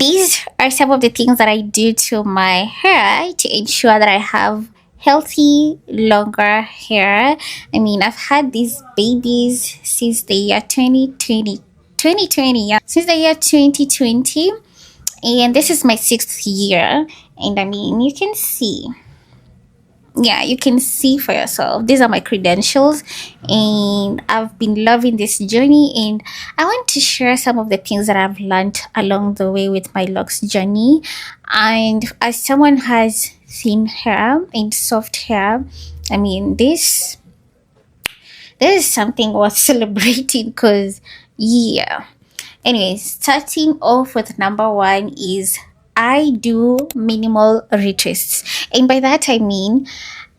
these are some of the things that I do to my hair to ensure that I have healthy, longer hair. I mean, I've had these babies since the year 2020, yeah, since the year 2020, and this is my sixth year. And I mean, you can see, yeah, you can see for yourself, these are my credentials, and I've been loving this journey, and I want to share some of the things that I've learned along the way with my locks journey. And as someone who has thin hair and soft hair, I mean, this is something worth celebrating, because yeah. Anyway, starting off with number one is I do minimal retwists. And by that I mean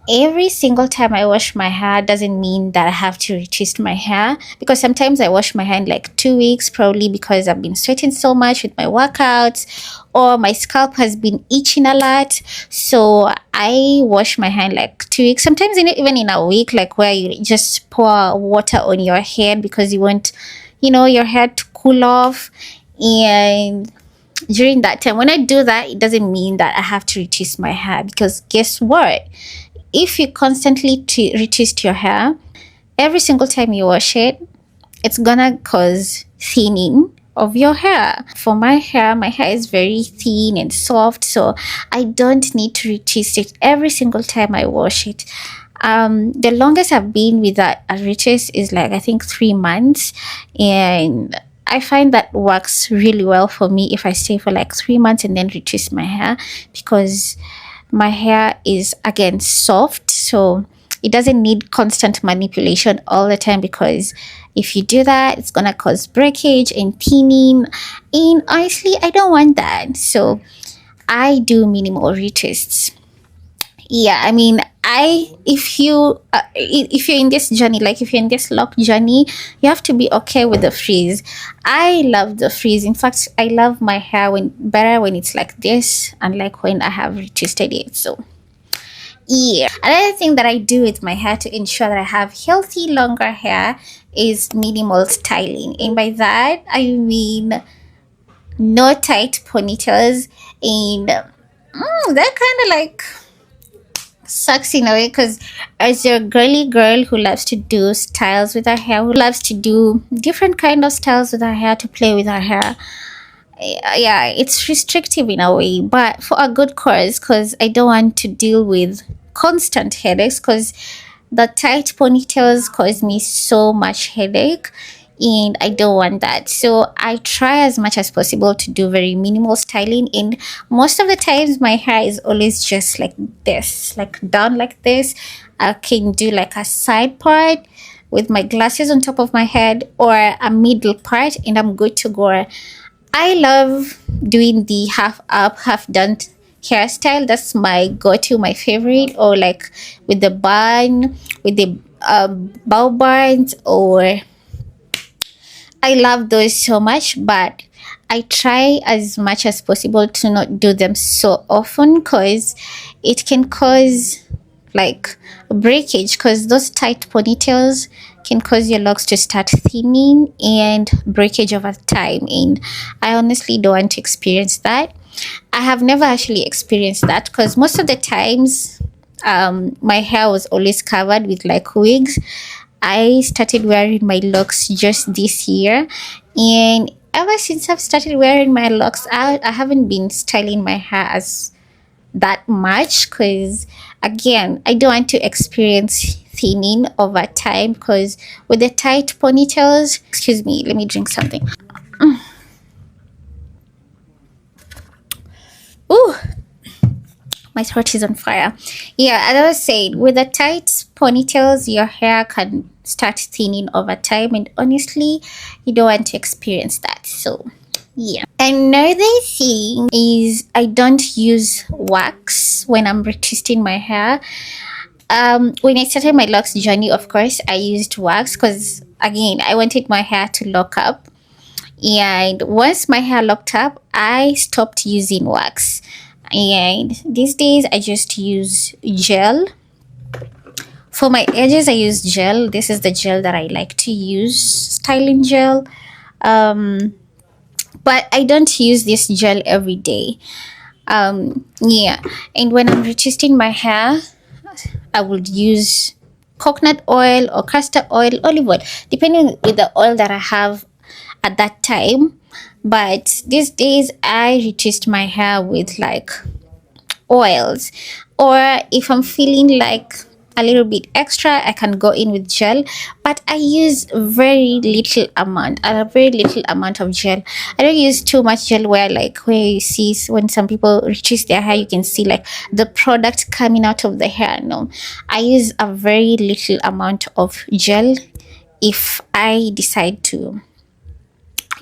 every single time I wash my hair doesn't mean that I have to retwist my hair, because sometimes I wash my hair in like 2 weeks, probably because I've been sweating so much with my workouts, or my scalp has been itching a lot. So I wash my hair in like 2 weeks, sometimes even in a week, like where you just pour water on your head because you want, your hair to cool off. And during that time, when I do that, it doesn't mean that I have to retwist my hair, because guess what? If you constantly retwist your hair, every single time you wash it, it's gonna cause thinning of your hair. For my hair is very thin and soft, so I don't need to retwist it every single time I wash it. The longest I've been with a retwist is like, I think, 3 months, and I find that works really well for me if I stay for like 3 months and then retwist my hair, because my hair is, again, soft, so it doesn't need constant manipulation all the time, because if you do that, it's gonna cause breakage and thinning, and honestly, I don't want that. So I do minimal retwists. Yeah, I mean, if you're in this journey, like if you're in this lock journey, you have to be okay with the frizz. I love the frizz. In fact, I love my hair better when it's like this, unlike when I have retwisted it. So yeah, another thing that I do with my hair to ensure that I have healthy, longer hair is minimal styling. And by that I mean no tight ponytails, and that kind of like sucks in a way, because as a girly girl who loves to do styles with her hair, who loves to do different kind of styles with her hair, to play with her hair, yeah, it's restrictive in a way, but for a good cause, because I don't want to deal with constant headaches, because the tight ponytails cause me so much headache, and I don't want that. So I try as much as possible to do very minimal styling, and most of the times my hair is always just like this, like down like this. I can do like a side part with my glasses on top of my head, or a middle part, and I'm good to go. I love doing the half up, half down hairstyle. That's my go-to, my favorite, or like with the bun, with the bow buns, or I love those so much, but I try as much as possible to not do them so often, because it can cause like breakage, because those tight ponytails can cause your locks to start thinning and breakage over time, and I honestly don't want to experience that. I have never actually experienced that, because most of the times my hair was always covered with like wigs. I started wearing my locks just this year, and ever since I've started wearing my locks out, I haven't been styling my hair as that much, because again, I don't want to experience thinning over time, because with the tight ponytails, excuse me, let me drink something. Ooh, my throat is on fire. Yeah, as I was saying, with the tight ponytails, your hair can start thinning over time, and honestly, you don't want to experience that. So yeah. Another thing is I don't use wax when I'm retwisting my hair. When I started my locks journey, of course, I used wax, because again, I wanted my hair to lock up. And once my hair locked up, I stopped using wax. And these days, I just use gel. For my edges, I use gel. This is the gel that I like to use, styling gel. but I don't use this gel every day. Yeah, and when I'm retwisting my hair, I would use coconut oil or castor oil, olive oil, depending with the oil that I have at that time. But these days I retwist my hair with like oils, or if I'm feeling like a little bit extra, I can go in with gel, but I use a very little amount of gel. I don't use too much gel where like where you see when some people retwist their hair, you can see like the product coming out of the hair. No, I use a very little amount of gel if I decide to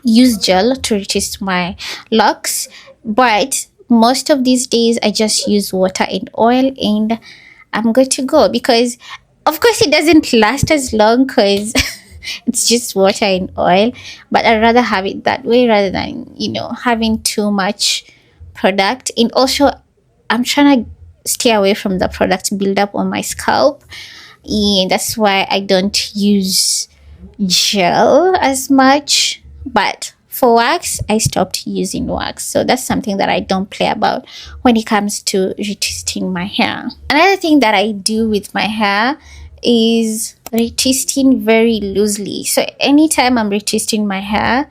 use gel to retwist my locks. But most of these days I just use water and oil, and I'm good to go, because of course it doesn't last as long because it's just water and oil. But I'd rather have it that way rather than, having too much product. And also, I'm trying to stay away from the product buildup on my scalp, and that's why I don't use gel as much. But for wax, I stopped using wax. So that's something that I don't play about when it comes to retwisting my hair. Another thing that I do with my hair is retwisting very loosely. So anytime I'm retwisting my hair,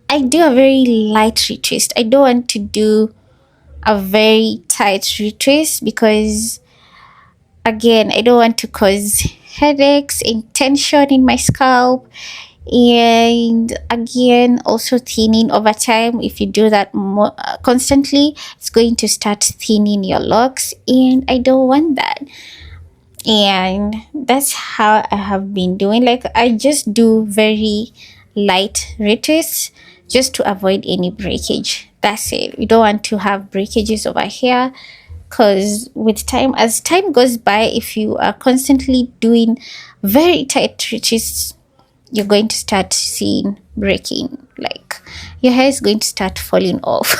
I do a very light retwist. I don't want to do a very tight retwist because, again, I don't want to cause headaches and tension in my scalp. And again, also thinning over time. If you do that more constantly, it's going to start thinning your locks, and I don't want that. And that's how I have been doing. Like, I just do very light retwists just to avoid any breakage. That's it. We don't want to have breakages over here, because with time, as time goes by, if you are constantly doing very tight retwists, you're going to start seeing breaking. Like, your hair is going to start falling off.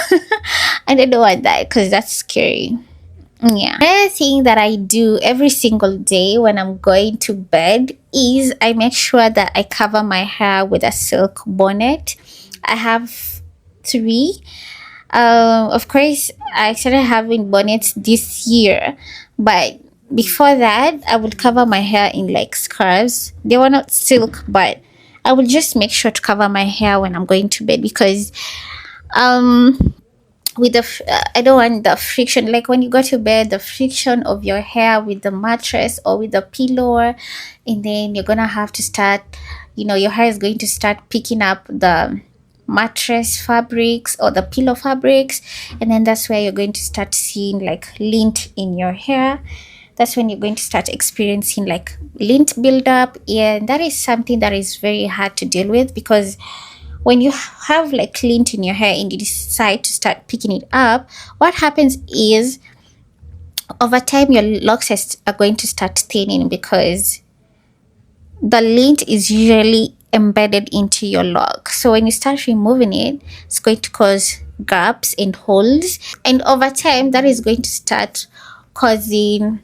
And I don't want that because that's scary. Yeah. Another thing that I do every single day when I'm going to bed is I make sure that I cover my hair with a silk bonnet. I have 3. Of course, I started having bonnets this year, but before that, I would cover my hair in like scarves. They were not silk, but I would just make sure to cover my hair when I'm going to bed, because with I don't want the friction, like when you go to bed, the friction of your hair with the mattress or with the pillow, and then you're gonna have to start, your hair is going to start picking up the mattress fabrics or the pillow fabrics, and then that's where you're going to start seeing like lint in your hair. That's when you're going to start experiencing like lint buildup, and that is something that is very hard to deal with, because when you have like lint in your hair and you decide to start picking it up, what happens is over time your locks are going to start thinning, because the lint is usually embedded into your lock. So when you start removing it, it's going to cause gaps and holes, and over time that is going to start causing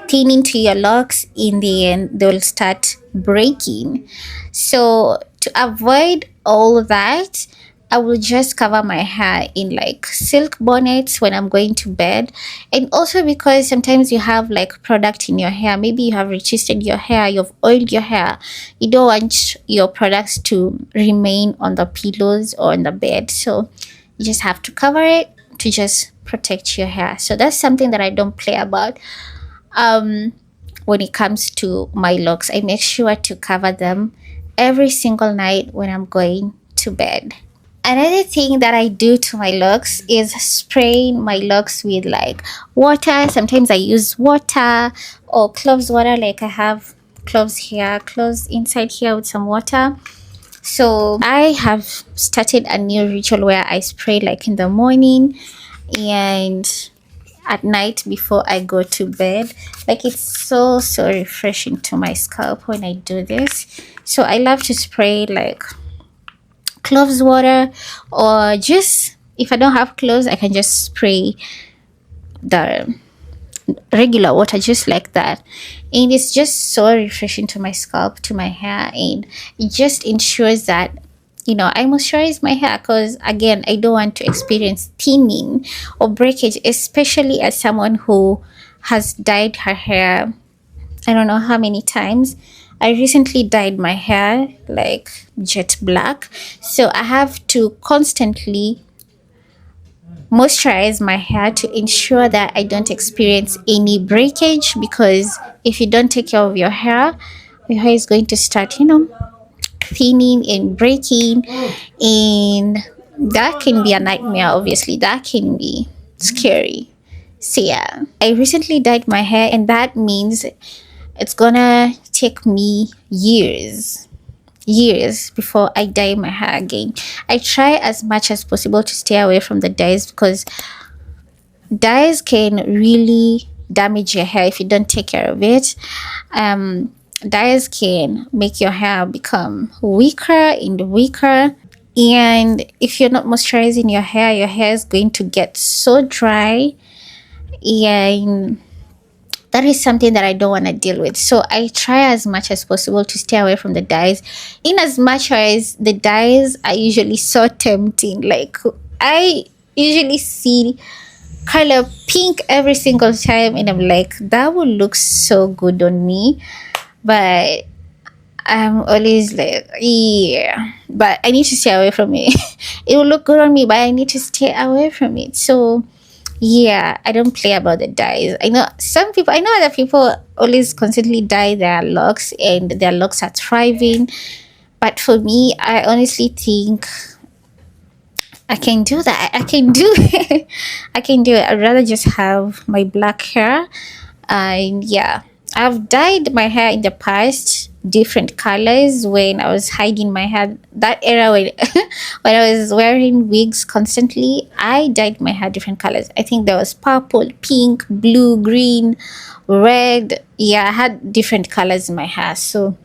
thinning to your locks. In the end, they'll start breaking. So to avoid all that, I will just cover my hair in like silk bonnets when I'm going to bed. And also because sometimes you have like product in your hair, maybe you have retwisted your hair, you've oiled your hair, you don't want your products to remain on the pillows or on the bed, so you just have to cover it to just protect your hair. So that's something that I don't play about. When it comes to my locks, I make sure to cover them every single night when I'm going to bed. Another thing that I do to my locks is spraying my locks with like water. Sometimes I use water or cloves water, like I have cloves here, cloves inside here with some water. So I have started a new ritual where I spray like in the morning and at night before I go to bed. Like, it's so refreshing to my scalp when I do this. So I love to spray like cloves water, or just if I don't have cloves, I can just spray the regular water just like that, and it's just so refreshing to my scalp, to my hair, and it just ensures that I moisturize my hair because, again, I don't want to experience thinning or breakage, especially as someone who has dyed her hair I don't know how many times. I recently dyed my hair like jet black, so I have to constantly moisturize my hair to ensure that I don't experience any breakage, because if you don't take care of your hair is going to start, thinning and breaking, and that can be a nightmare. Obviously, that can be scary. So yeah, I recently dyed my hair, and that means it's gonna take me years before I dye my hair again. I try as much as possible to stay away from the dyes, because dyes can really damage your hair if you don't take care of it. Dyes can make your hair become weaker and weaker, and if you're not moisturizing your hair is going to get so dry, and that is something that I don't want to deal with. So I try as much as possible to stay away from the dyes, in as much as the dyes are usually so tempting. Like, I usually see color pink every single time, and I'm like, that would look so good on me. But I'm always like, yeah, but I need to stay away from it. It will look good on me, but I need to stay away from it. So yeah, I don't play about the dyes. I know other people always constantly dye their locks, and their locks are thriving. But for me, I honestly think I can do that. I can do it. I can do it. I'd rather just have my black hair. And yeah, I've dyed my hair in the past different colors when I was hiding my hair. That era when when I was wearing wigs constantly, I dyed my hair different colors. I think there was purple, pink, blue, green, red. Yeah, I had different colors in my hair. So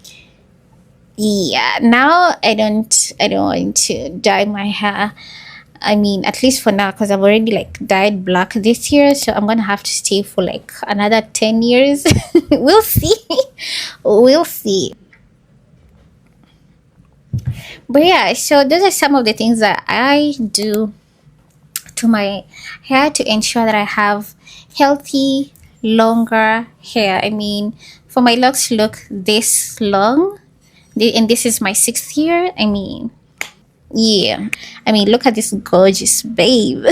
yeah, now I don't want to dye my hair. I mean, at least for now, because I've already like dyed black this year, so I'm gonna have to stay for like another 10 years. We'll see. We'll see. But yeah, so those are some of the things that I do to my hair to ensure that I have healthy, longer hair. I mean, for my locks to look this long, and this is my 6th year. I mean, yeah. I mean, look at this gorgeous babe.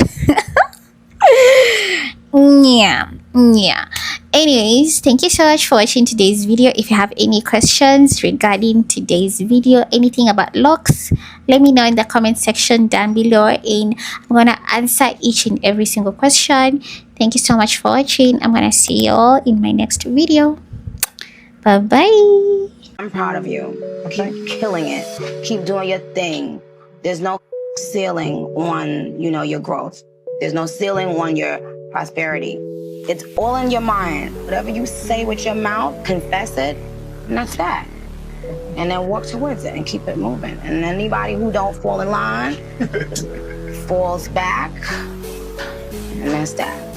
Yeah, yeah. Anyways, thank you so much for watching today's video. If you have any questions regarding today's video, anything about locks, let me know in the comment section down below, and I'm gonna answer each and every single question. Thank you so much for watching. I'm gonna see you all in my next video. Bye bye. I'm proud of you. Keep killing it. Keep doing your thing. There's no ceiling on, your growth. There's no ceiling on your prosperity. It's all in your mind. Whatever you say with your mouth, confess it, and that's that. And then work towards it and keep it moving. And anybody who don't fall in line falls back, and that's that.